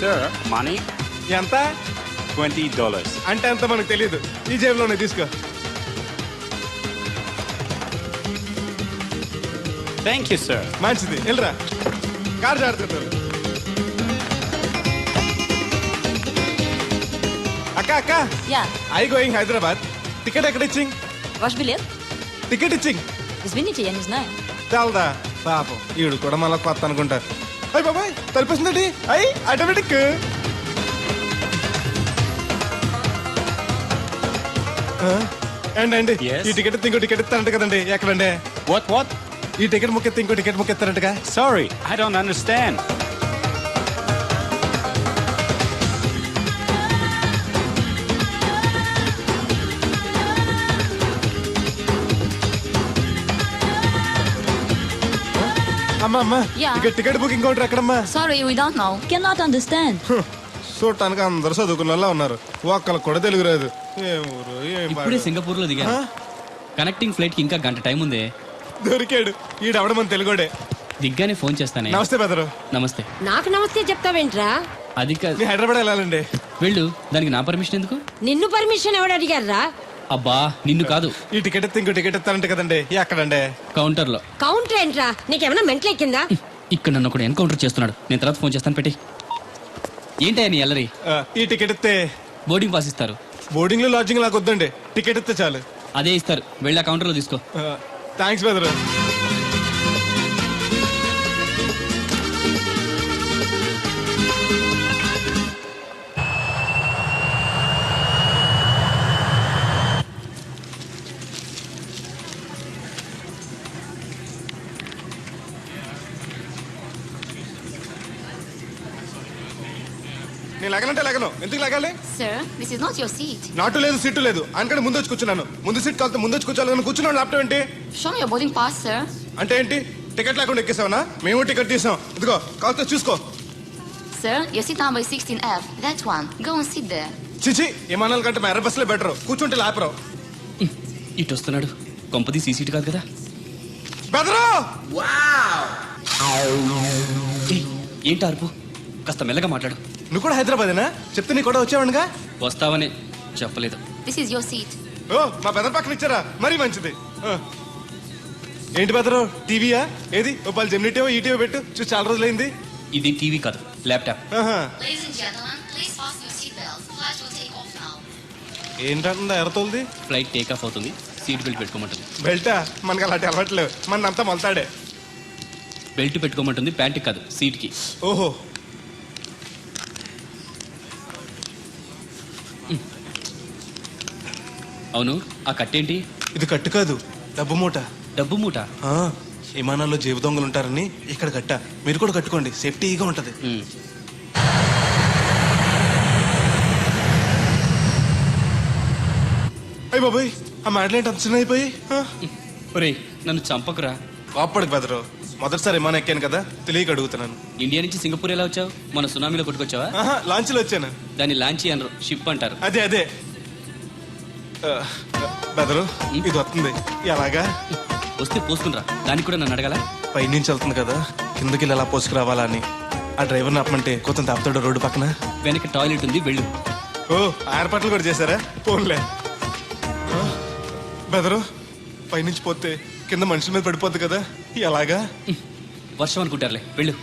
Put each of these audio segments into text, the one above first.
Sir money ఎంత? $20. అంటే ఎంత మనకు తెలియదు. ఈ జేబులోనే తీసుకో. Thank you sir. మంచిది, వెళ్ళరా. కారు జాడుతుంటారు. అక్క అక్క, Ja, I going Hyderabad. Ticket ఎక్కడ ఇచ్చింగ్? wasch biljet? టికెట్ ఇచ్చింగ్ Das bin ich ja nicht, nein. తెలదా పాపం, ఈడు కూడా మళ్ళీ కొత్త అనుకుంటారు. అయ్యి బాబాయ్, తలిపేసిందండి. అయ్యి ఆటోమేటిక్. అండి Yes. ఈ టికెట్ ఇంకో టికెట్ ఇస్తారంట కదండి, ఎక్కడండి? What? ఈ టికెట్ ముక్కెత్తి ఇంకో టికెట్ ముక్కెత్తారంటగా. Sorry, I don't understand. అమ్మా Yeah. టికెట్ బుకింగ్ కౌంటర్ ఎక్కడమ్మా? Sorry, we don't know. Cannot understand. చూడటానికి అందరు చదువుకున్న వాళ్ళ ఉన్నారు, ఒక్కళ్ళకి కూడా తెలుగు రాదు. ఏం ఊరు, ఏం ఇప్పుడే పాడు. సింగపూర్ లో దిగాను. కనెక్టింగ్ ఫ్లైట్ కి ఇంకా గంట టైం ఉంది. దొరికాడు ఈడవడం మన తెలుగుడే. దిగ్గానే ఫోన్ చేస్తానే. నమస్తే బెదరు. నమస్తే. నాకు నమస్తే చెప్తావేంట్రా? అది కాదు. నేను హైదరాబాద్ వెళ్ళాలండి. వెళ్ళు, దానికి నా పర్మిషన్ ఎందుకు? నిన్ను పర్మిషన్ ఎవడు అడిగారా? అబ్బా నిన్ను కాదు, ఈ టికెట్ ఎత్తే ఇంకో టికెట్ ఇస్తారంట కదండి, ఎక్కడండి? కౌంటర్ లో. కౌంటర్ ఏంట్రా? నీకేమైనా మెంట్లెక్కిందా? ఇక్కడ నన్ను ఒకడు ఎన్కౌంటర్ చేస్తున్నాడు. నేను తర్వాత ఫోన్ చేస్తాను, పెట్టి. ఏంటయ్యా నీ అల్లరి? ఈ టికెట్ ఇస్తే బోర్డింగ్ పాస్ ఇస్తారు. బోర్డింగ్ లో లాడ్జింగ్ లాగా వద్దండి, టికెట్ ఇస్తే చాలు. అదే ఇస్తారు, వెళ్ళి ఆ కౌంటర్ లో తీసుకో. థ్యాంక్స్ బెదరు. నేను లగనంటే లగను, ఎందుకు లగాలి? Sir, this is not your seat. నాటు లేదు, సీటు లేదు, అందుకని ముందు వచ్చి కూర్చున్నాను. ముందు సీట్ కాలితే ముందు వచ్చి కూర్చోాలని కూర్చున్నాను. ల్యాప్టాప్ ఏంటి Show me your boarding pass, sir. అంటే ఏంటి? టికెట్ లేకుండా ఎక్కేసావనా? మేము టికెట్ తీసాం, ఇదిగో కాలితే చూసుకో. Sir, your seat number is 16F. That one. Go and sit there. చిచి, విమానాల కంటే మా ఎర్ర బస్సులే బెటర్, కూర్చుంటే లేపరావు. ఇటు వస్తున్నాడు. కొంపది సీసీటీ కాదు కదా. బెదరు ఏయ్, ఏంటి అరుపు? కాస్త మెల్లగా మాట్లాడు. నువ్వు కూడా హైదరాబాదేనా? చెప్తే నీ కూడా వచ్చావనుగా. వస్తావనే చెప్పలేదు. This is your seat. ఓ, మా బెదర్ పక్కన ఇచ్చారా? మరీ మంచిది. ఏంటి బెదరు, టీవీయా? ఏది ఓ పలు జెమినిటీవో ఈటీవో పెట్టు, చూసి చాలా రోజులైంది. ఇది టీవీ కాదు, laptop. Ladies and gentlemen, please fasten your seatbelts. Flight will take off now. ఏంటంటుందా ఎర్రతోల్ది? ఫ్లైట్ టేక్ ఆఫ్ అవుతుంది, సీట్ బెల్ట్ పెట్టుకోమంటుంది. బెల్టా? మనకి అలాంటి అలవాట్లేవు, మన అంతా మొలతాడే. బెల్ట్ పెట్టుకోమంటుంది, ప్యాంట్కి కాదు, సీట్కి. ఓహో, అవును, ఆ కట్టేంటి? ఇది కట్టు కాదు, డబ్బు మూట. డబ్బు మూట. విమానాల్లో జేబు దొంగలు ఉంటారని ఇక్కడ కట్ట. మీరు కూడా కట్టుకోండి, సేఫ్టీగా ఉంటది. అయ్యి బాబాయ్, ఆ మాటలేంటి అంత చిన్న అయిపోయి? ఒరేయ్, నన్ను చంపకురా. కోప్పడికి బెదరు, మొదటిసారి విమానం ఎక్కాను కదా, తెలియక అడుగుతున్నాను. ఇండియా నుంచి సింగపూర్ ఎలా వచ్చావు? మన సునామీలో కొట్టుకొచ్చావా? లాంచ్లో వచ్చాను. దాన్ని లాంచీ అనరు, షిప్ అంటారు. అదే అదే. బెదరు, ఇది వస్తుంది ఎలాగా? వస్తే పోసుకునిరా. దానికి కూడా నన్ను అడగాల? పైనుంచి వెళ్తుంది కదా, కిందకి ఎలా పోసుకురావాలా అని. ఆ డ్రైవర్ని ఆపమంటే కొంత ఆపుతాడు రోడ్డు పక్కన. వెనక టాయిలెట్ ఉంది, వెళ్ళు. ఓ, ఏర్పాట్లు కూడా చేశారా? పోన్లే. బెదరు, పైనుంచి పోతే కింద మనుషుల మీద పడిపోద్ది కదా, ఎలాగా? వర్షం అనుకుంటారులే, వెళ్ళు.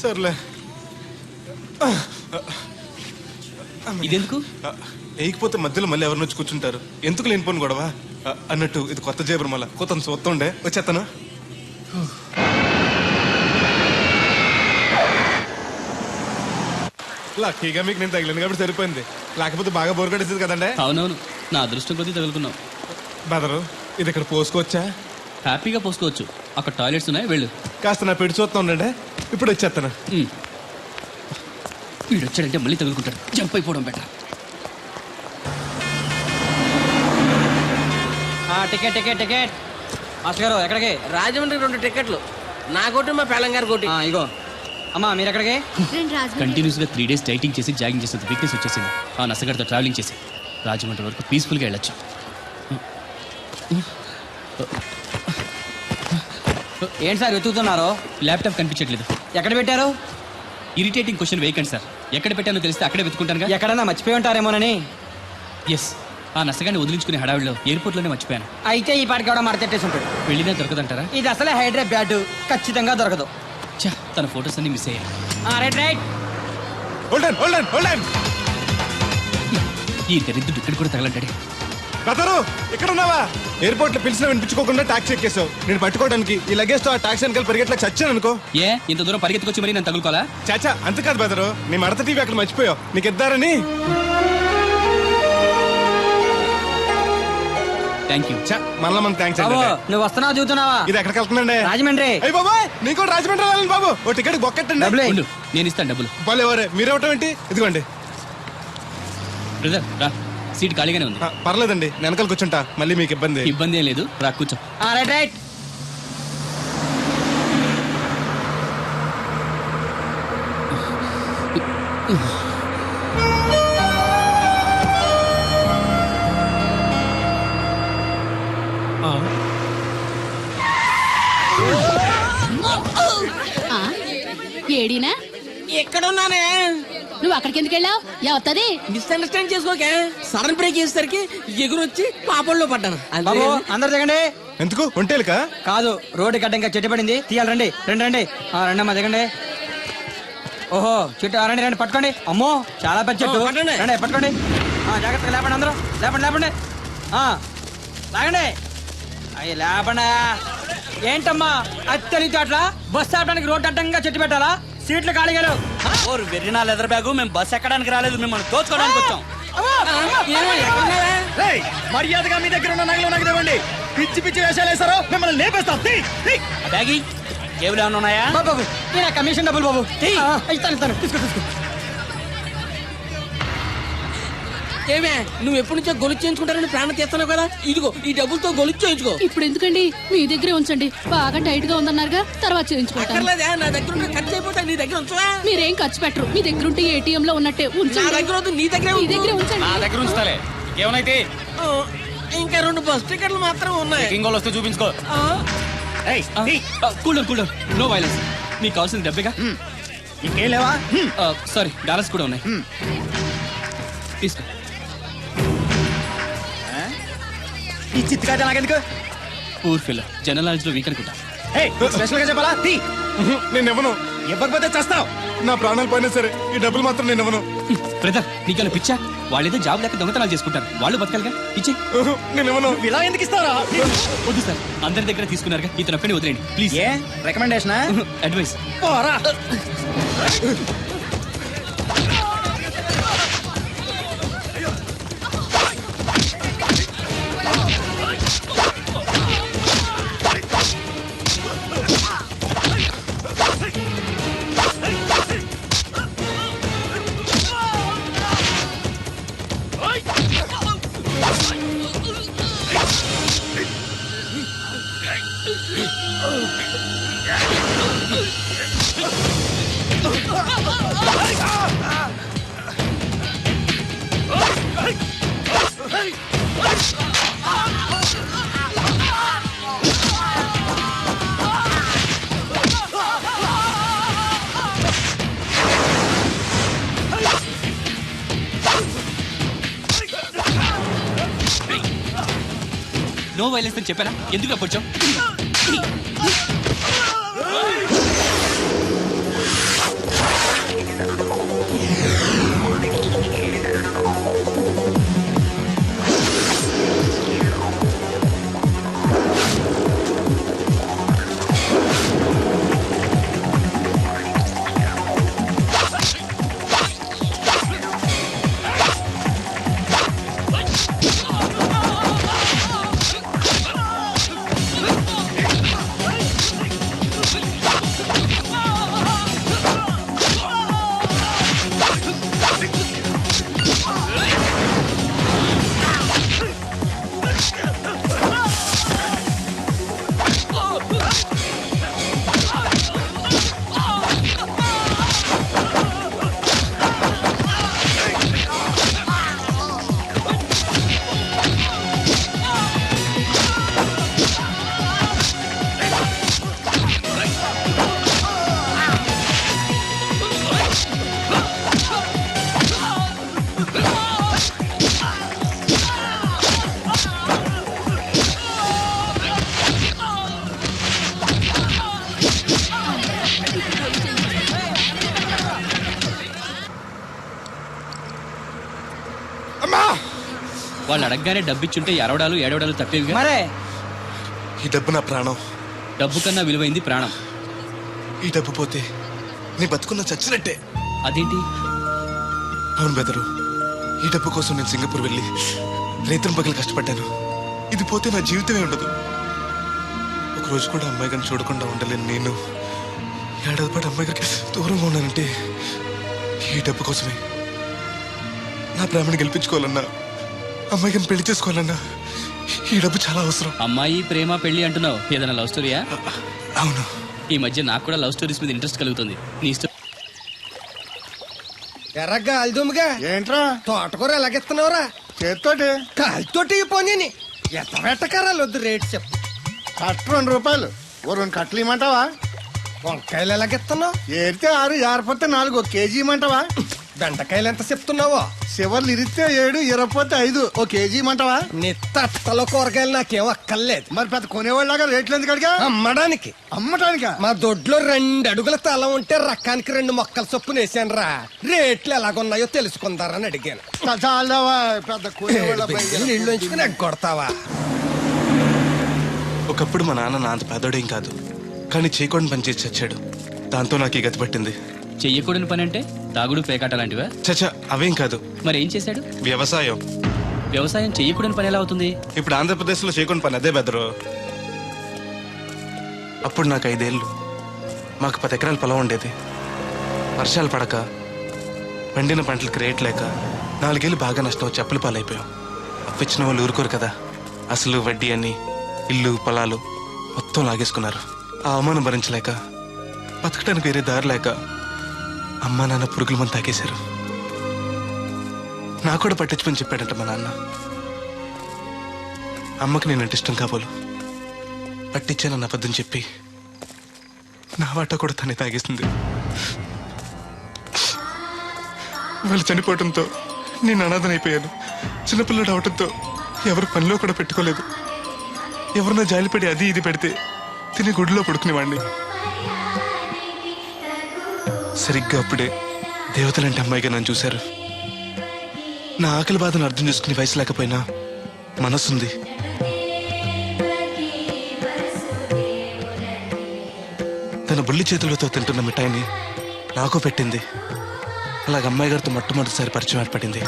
సర్లే. ఇదెందుకు? వేయకపోతే మధ్యలో మళ్ళీ ఎవరిని వచ్చి కూర్చుంటారు, ఎందుకు లేనిపోను గొడవ అన్నట్టు. ఇది కొత్త జేబురు, మళ్ళా కొత్త చూస్తుండే వచ్చేస్తాను. లక్కీగా మీకు నేను తగిలింది కాబట్టి సరిపోయింది, లేకపోతే బాగా బోర్ కట్టేసింది కదండి. అవునవును, నా అదృష్టం కొద్దీ తగులుకున్నావు. బెదరు, ఇది ఇక్కడ పోసుకోవచ్చా? హ్యాపీగా పోసుకోవచ్చు, అక్కడ టాయిలెట్స్ ఉన్నాయి, వెళ్ళు. కాస్త నా పెట్టి చూస్తా ఉండండి, ఇప్పుడు వచ్చేస్తాను. వీడు వచ్చాడంటే మళ్ళీ తగులుకుంటాడు, జంప్ అయిపోవడం better. Ticket ticket ticket master గారు ఎక్కడికి? రాజమండ్రి 2 టికెట్లు, నా కోటి మా పేలం గారి కోటి. ఇగో అమ్మా, మీరు ఎక్కడికి? కంటిన్యూస్ గా 3 days డైటింగ్ చేసి జాగింగ్ చేసేంత వీక్నెస్ వచ్చేసింది. ఆ నసగడితో ట్రావెలింగ్ చేసి రాజమండ్రి వరకు పీస్ఫుల్ గా వెళ్ళొచ్చు. ఏంటి సార్ వెతుకుతున్నారు? ల్యాప్టాప్ కనిపించట్లేదు. ఎక్కడ పెట్టారు? ఇరిటేటింగ్ క్వశ్చన్ వేయకండి సార్, ఎక్కడ పెట్టానో తెలిస్తే అక్కడే వెతుకుంటానుగా. ఎక్కడన్నా మర్చిపోయి ఉంటారేమోనని. ఎస్, ఆ నసగాన్ని వదిలించుకునే హడావిడిలో ఎయిర్పోర్ట్లోనే మర్చిపోయాను. అయితే ఈ పాటికి కూడా మడతెట్టేసి ఉంటాడు. వెళ్ళినా దొరకదంటారా? ఇది అసలే హైదరాబాద్, ఖచ్చితంగా దొరకదు. ఛా, తన ఫొటోస్ అన్ని మిస్ అయ్యాయి. Right right. Hold on hold on hold on. ఈ దరిద్రుడు ఇక్కడ కూడా తగలంటాడే. బ్రదరు ఇక్కడ ఉన్నావా? ఎయిర్పోర్ట్ లో పిలిచిన వినిపించుకోకుండా టాక్సీ ఎక్కేసావు. నేను పట్టుకోవడానికి ఈ లగేజ్ తో ఆ టాక్సీ వెనకాల పరిగెట్లకు చచ్చాను అనుకో. ఏ ఇంత దూరం పరిగెత్తుకొచ్చి మరి నేను తగులుకోవాలా? చాచా అంత కాదు బ్రదరు, నీ మడత టీవీ అక్కడ మర్చిపోయావు. నీకు ఇద్దారని. Thank you. మళ్ళా మన థ్యాంక్స్ బాబు అండి. నువ్వు వస్తున్నావు చూస్తున్నావా? ఇది ఎక్కడికి వెళ్తుందండి? రాజమండ్రి. అయ్యి బాబాయ్, నీకు కూడా రాజమండ్రి వెళ్ళాలి బాబు. ఓ టికెట్ బొక్కట్టండి. డబ్బులే. ఉండు, నేను ఇస్తాను డబ్బులు. బాలే ఎవరే మీరు ఇవ్వటం ఏంటి? ఇదిగోండి. బ్రదర్ రా, సీట్ ఖాళీగానే ఉంది. పర్లేదండి, నేను వెనకాల కూర్చుంటా, మళ్ళీ మీకు ఇబ్బంది. ఇబ్బంది ఏం లేదు, రా కూర్చో. Right right. ఏడీనా? ఎక్కడున్నానే? నువ్వు అక్కడికి ఎందుకు వెళ్ళావు? ఎవత్తది? మిస్అండర్స్టాండ్ చేసుకోకే. సడన్ బ్రేక్ చేసేసరికి ఎగురొచ్చి పాపంలో పడ్డాను. బాబు అందరు దిగండి. ఎందుకు ఒంటేలుకా? కాదు, రోడ్డు గడ్డంగా చెట్టు పడింది, తీయాలి. రండి రండి రండి. రండమ్మా దిగండి. ఓహో చెట్టు, రండి రండి పట్టుకోండి. అమ్మో చాలా పెద్ద చెట్టు. రండి పట్టుకోండి. జాగ్రత్తగా లేపండి, అందరూ లేపండి లేపండి. లాగండి. అయ్యి లేపండి. ఏంటమ్మా అది తెలియదు అట్లా బస్సు ఆపడానికి రోడ్డు అడ్డంగా చెట్టు పెట్టాలా? సీట్లు ఖాళీగా లేవు. వెర్రినా లెదర్ బ్యాగు. మేము బస్ ఎక్కడానికి రాలేదు, మిమ్మల్ని దోచుకోవడానికి వచ్చాం. మర్యాదగా మీ దగ్గర ఉన్న నగలు నాకు ఇవ్వండి. పిచ్చి పిచ్చి వేషాలు వేసారో మిమ్మల్ని లేపేస్తాం. బ్యాగి కేబుల్ ఏమైనా ఉన్నాయా? బాబు ఈయన కమిషన్ డబ్బులు బాబు. ఇస్తాను ఇస్తాను, తీసుకో తీసుకో. ఏమే నువ్వు ఎప్పటి నుంచో గొలుసు చేయించుకుంటారని ప్రాణం చేస్తున్నావు కదా, ఇదిగో ఈ డబ్బులతో గొలుసు చేయించుకో. ఇప్పుడు ఎందుకండి? మీ దగ్గరే ఉంచండి. బాగా టైట్ గా ఉందన్నారుగా, తర్వాత చేయించుకుంటాను. అక్కర్లేదా, నా దగ్గర ఉన్న ఖర్చు అయిపోతా. నీ దగ్గర ఉంచవా? మీరేం ఖర్చు పెట్టరు. మీ దగ్గర ఉంటే ఏటీఎం లో ఉన్నట్టే నా ఉంచండి. దగ్గర వద్దు, నీ దగ్గరే మీ దగ్గరే ఉంచండి. నా దగ్గర ఉంచుతాలే. ఏమైతే ఇంకా 2 బస్ టికెట్లు మాత్రం ఉన్నాయి. ఇంకోళ్ళు వస్తే చూపించుకో. Cool down, no violence. మీకు కావాల్సిన డబ్బేగా. ఇంకేం లేవా? సారీ, డాలర్స్ కూడా ఉన్నాయి. తీసుకో. ఈ చిత్తుగా నాకెందుకు? పూర్ ఫిల్, జనరల్ నాలెడ్జ్ లో వీక్ అనుకుంటా. స్పెషల్ గా చెప్పాలా? నేను ఇవ్వను. ఇవ్వకపోతే చేస్తావు. నా ప్రాణాలు పోయినా సరే ఈ డబ్బులు మాత్రం నేను ఇవ్వను. బ్రదర్, నీకేమైనా పిచ్చా? వాళ్ళేదో జాబ్ లేక దొంగతనాలు చేసుకుంటారు, వాళ్ళు బతకాలిగా. ఇచ్చే. నేను ఇవ్వను. ఇలా ఎందుకు ఇస్తారా? వద్దు సార్, అందరి దగ్గర తీసుకున్నారుగా, ఇతను ఒక్కడిని వదిలేండి ప్లీజ్. ఏ రికమెండేషనా? అడ్వైస్. పోరా. నో వైలెన్స్ అని చెప్పానా? ఎందుకు అప్పొచ్చావు? వాళ్ళు అడగగానే డబ్బు ఇచ్చుంటే ఎరవడాలు ఏడవడాలు తప్పేవిగా. మరే ఈ డబ్బు నా ప్రాణం. డబ్బు కన్నా విలువైంది ప్రాణం. ఈ డబ్బు పోతే నీ బతుకున్న చచ్చినట్టే. అదేంటి? అవును బెదరు, ఈ డబ్బు కోసం నేను సింగపూర్ వెళ్ళి రైతులు పగలు కష్టపడ్డాను. ఇది పోతే నా జీవితమే ఉండదు. ఒక రోజు కూడా అమ్మాయి గారిని చూడకుండా ఉండలేను నేను. ఏడాది పాటు అమ్మాయి గారికి దూరంగా ఉన్నానంటే ఈ డబ్బు కోసమే. నా ప్రేమను గెలిపించుకోవాలన్నా, అమ్మాయి గారిని పెళ్లి చేసుకోవాలన్నా ఈ డబ్బు చాలా అవసరం. అమ్మాయి ప్రేమ పెళ్లి అంటున్నావు, ఏదైనా లవ్ స్టోరీయా? అవును. ఈ మధ్య నాకు కూడా లవ్ స్టోరీస్ మీద ఇంట్రెస్ట్ కలుగుతుంది. నీ ఇష్టం. ఎర్రగా అల్దుమ్గా ఏంట్రా తోటకూర ఎలాగెత్తున్నావురా? చేత్తోటి కాలితోటి పోనీ ఎంత పెట్టకారాలు వద్దు రేట్ చెప్పు. కట్ట 2 రూపాయలు. ఓ 2 కట్టలు ఇమ్మంటావా? వంకాయలు ఎలాగెత్తున్నావు? ఏరితే 6, ఏరపోతే 4, 1 కేజీ ఇమ్మంటావా? బెండకాయలు ఎంత చెప్తున్నావో? చివర్లు ఇరిస్తే 7, ఇరపోతే 5, 1 కేజీ ఇమ్మంటావా? నీ తట్టలో కూరగాయలు నాకేం అక్కర్లేదు. మరి పెద్ద కొనేవాళ్ళగా రేట్లు ఎందుకు అడిగా? అమ్మడానికి. అమ్మటానికా? మా దొడ్లో 2 అడుగుల తల ఉంటే రకానికి 2 మొక్కల చొప్పున వేసాను రా. రేట్లు ఎలాగున్నాయో తెలుసుకుందారని అడిగాను. చాలదావా పెద్ద కొనేవాళ్ళ నీళ్ళు ఉంచుకుని ఎగ్గొడతావా? ఒకప్పుడు మా నాన్న నా అంత పెద్దోడేం కాదు, కానీ చేయకుండా పనిచేసి చచ్చాడు. దాంతో నాకు ఈ గతి పట్టింది. చెయ్యకూడని పని అంటే తాగుడు పేకాట లాంటివా? చచ్చా, అవేం కాదు. మరి ఏం చేశాడు? వ్యవసాయం. వ్యవసాయం చెయ్యకూడని పని ఎలా అవుతుంది? ఇప్పుడు ఆంధ్రప్రదేశ్లో చేయకుండా పని అదే బెదరు. అప్పుడు నాకు 5 ఏళ్ళు. మాకు 10 ఎకరాల పొలం ఉండేది. వర్షాలు పడక, పండిన పంటలకు రేట్ లేక 4 ఏళ్ళు బాగా నష్టం వచ్చి అప్పుల పాలైపోయాం. అప్పిచ్చిన వాళ్ళు ఊరుకోరు కదా. అసలు వడ్డీ అని ఇల్లు పొలాలు మొత్తం లాగేసుకున్నారు. ఆ అవమానం భరించలేక, బతకడానికి వేరే దారి లేక అమ్మా నాన్న పురుగుల మంది తాగేశారు. నాకు కూడా పట్టించుకొని చెప్పాడంట మా నాన్న. అమ్మకి నేనంటే ఇష్టం కాబోలు పట్టించానన్న అబద్ధం చెప్పి నా వాటా కూడా తనే తాగేసింది. వాళ్ళు చనిపోవడంతో నేను అనాథనైపోయాను. చిన్నపిల్లడు అవటంతో ఎవరు పనిలో కూడా పెట్టుకోలేదు. ఎవరన్నా జాలిపడి అది ఇది పెడితే తిని గుడిలో పడుకునేవాడిని. సరిగ్గా అప్పుడే దేవతలంటే అమ్మాయిగా నన్ను చూశారు. నా ఆకలి బాధను అర్థం చేసుకునే వయసు లేకపోయినా మనసుంది. తన బుల్లి చేతులతో తింటున్న మిఠాయిని నాకు పెట్టింది. అలాగ అమ్మాయి గారితో మొట్టమొదటిసారి పరిచయం ఏర్పడింది.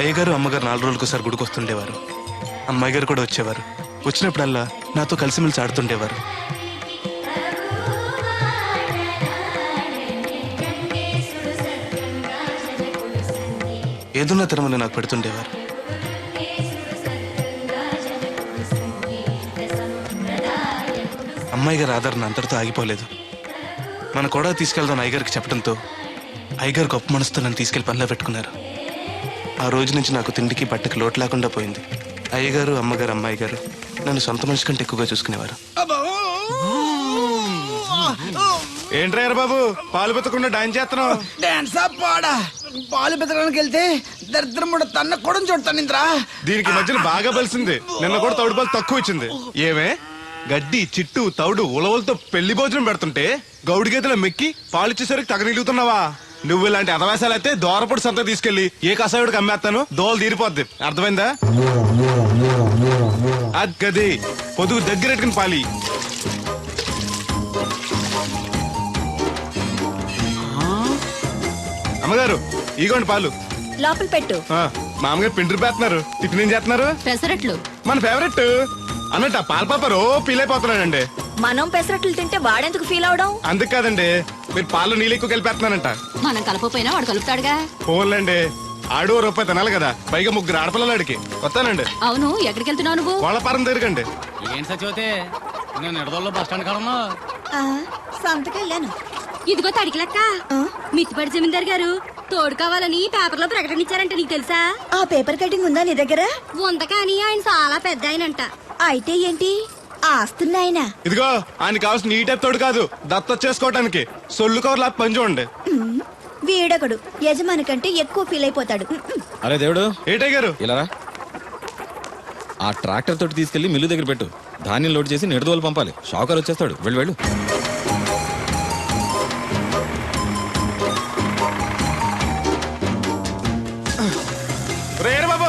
అయ్యగారు అమ్మగారు 4 రోజులకోసారి గుడికి వస్తుండేవారు. అమ్మాయి గారు కూడా వచ్చేవారు. వచ్చినప్పుడల్లా నాతో కలిసిమెలిసి ఆడుతుండేవారు. ఏదున్నా తినమని నాకు పెడుతుండేవారు. అమ్మాయి గారి ఆదరణ అంతటితో ఆగిపోలేదు. మన కూడా తీసుకెళ్దాం అయ్యగారికి చెప్పడంతో అయ్యగారు గొప్ప మనసుతో నన్ను తీసుకెళ్లి పనిలో పెట్టుకున్నారు. ఆ రోజు నుంచి నాకు తిండికి బట్టకి లోటు లేకుండా పోయింది. అయ్యగారు అమ్మగారు అమ్మాయి గారు నన్ను సొంత మనిషి కంటే ఎక్కువగా చూసుకునేవారు. ఏంట్రా బాబు పాలు పెత్తకుండా డాన్స్ చేస్తున్నావు? డాన్స్ పాడా పాలు పెతకడానికి వెళ్తే దరిద్రం కూడా తన్న కూడా చూడతానింద్రా. దీనికి మధ్యన బాగా బలిసింది. నిన్న కూడా తౌడు పాలు తక్కువ ఇచ్చింది. ఏమే గడ్డి చిట్టు తౌడు ఉలవలతో పెళ్లి భోజనం పెడుతుంటే గౌడి గేదెల మెక్కి పాలిచ్చేసరికి తగనిలుగుతున్నావా? నువ్వు ఇలాంటి అదవేశాలు అయితే దోరపొడి సంత తీసుకెళ్లి ఏ కసాయుడికి అమ్మేస్తాను, దోలు తీరిపోద్ది. అర్థమైందా? అది గది పొదుగు దగ్గరెట్టుకుని పాలి. అమ్మగారు ఇగోండి పాలు. లోపల పెట్టు. మామగారు పిండి పేస్తున్నారు. టిఫిన్ ఏం చేస్తున్నారు? పెసరట్లు. మన ఫేవరెట్ అన్నట్టు ఆ పాల పాప రో ఫీల్ అయిపోతున్నాడండి. మనం పెసరట్లు తింటే వాడెందుకు ఫీల్ అవడం? అందుకు కాదండి, మీరు పాలు నీళ్ళు ఎక్కువ కలిపేస్తున్నానంట. మనం కలపపోయినా వాడు కలుపుతాడుగా. ఫోన్లండి, ఆడు ₹1 తినాలి కదా, పైగా 3 ఆడపిల్లలాడికి. వస్తానండి. అవును, ఎక్కడికి వెళ్తున్నావు నువ్వు? కోళ్ళపారం తిరగండి. ఏం సచివతే నేను నిడదల్లో బస్ స్టాండ్ కాడన్నా. సంతకెళ్ళాను. ఇదిగో తడికిలక్క, మిత్తిపడి జమీందార్ గారు తోడు కావాలని పేపర్లో ప్రకటన ఇచ్చారంట. నీకు తెలుసా? ఆ పేపర్ కటింగ్ ఉందా నీ దగ్గర? ఉంద కానీ ఆయన చాలా పెద్ద ఆయనంట. అయితే ఏంటి ఆస్తున్నాయన? ఇదిగో ఆయన కావాల్సిన ఈ టైప్ తోడు కాదు, దత్త చేసుకోవటానికి. సొల్లు కవర్లా పని చూడండి. వీడొకడు యజమాని కంటే ఎక్కువ ఫీల్ అయిపోతాడు. అరే దేవుడు, ఏటై గారు ఇలా ఆ ట్రాక్టర్ తోటి తీసుకెళ్లి మిల్లు దగ్గర పెట్టు. ధాన్యం లోడ్ చేసి నిడదోలు పంపాలి. షాకర్ వచ్చేస్తాడు. వెళ్ళు వెళ్ళు. రేరు బాబు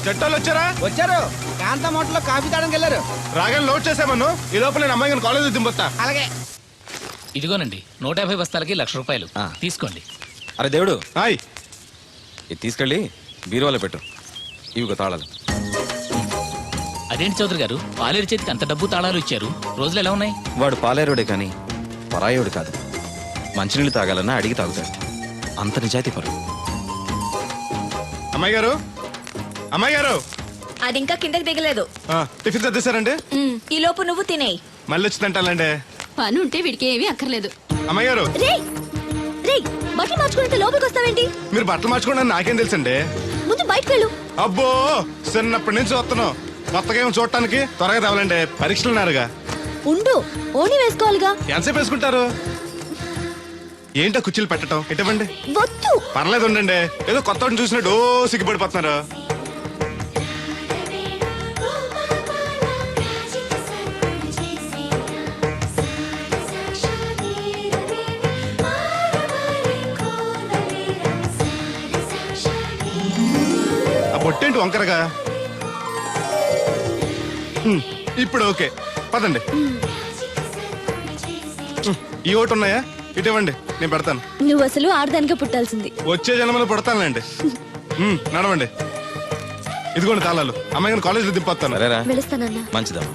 చెట్టాలు వచ్చారా? వచ్చారు కాంతా మోటలో కాఫీ తాడానికి వెళ్ళారు. రాగానే లోడ్ చేసామను. ఈ లోపల నేను అమ్మాయి కాలేజ్ దింపొస్తా. అలాగే. ఇదిగోనండి 150 బస్తాలకి 1,00,000 రూపాయలు ఆ. తీసుకోండి. అరే దేవుడు, హాయ్. ఇది తీసుకెళ్ళి బీరువాలో పెట్టు. ఇవిగో తాళాలు. అదేంటి చౌదరి గారు, పాలేరు చేతికి అంత డబ్బు తాళాలు ఇచ్చారు, రోజులు ఎలా ఉన్నాయి? వాడు పాలేరుడే కానీ పరాయోడు కాదు. మంచినీళ్ళు తాగాలన్నా అడిగి తాగుతాడు. అంత నిజాయితీ పరు. అమ్మాయి గారు, అమ్మాయి గారు, అది ఇంకా కిందకి దిగలేదు. టిఫిన్ తెచ్చేసారండి? ఈ లోపు నువ్వు తినేయి. మళ్ళీ వచ్చి తింటానండి. పని ఉంటే వీడికి ఏమీ అక్కర్లేదు. అమ్మాయి గారు, రే రే బట్టలు మార్చుకుంటే లోపలికి వస్తావేంటి? మీరు బట్టలు మార్చుకోండి నాకేం తెలుసండి. ముందు బయటకు వెళ్ళు. అబ్బో, చిన్నప్పటి నుంచి వస్తున్నాం. కొత్తగా ఏమో చూడటానికి త్వరగా రావాలండి. పరీక్షలు ఉన్నారుగా. ఉండు, ఓణి వేసుకోవాలిగా. ఎంతసేపు వేసుకుంటారు? ఏంటో కుర్చీలు పెట్టడం ఇటువంటి. వద్దు. పర్లేదు ఉండండి. ఏదో కొత్త చూసినట్టు సిగ్గుపడిపోతున్నారు. ఆ బొట్టేంటి వంకరగా? ఇప్పుడు ఓకే, పదండి. ఈ ఓటు ఉన్నాయా? ఇటువంటి నేను పెడతాను. నువ్వు అసలు ఆడదానికే పుట్టాల్సింది. వచ్చే జన్మలో పుడతానులేండి. నడవండి. ఇదిగోండి తాళాలు. అమ్మాయి కాలేజీలో దింపొస్తాను. సరేరా, వెళుస్తానన్నా. మంచిదమ్మా.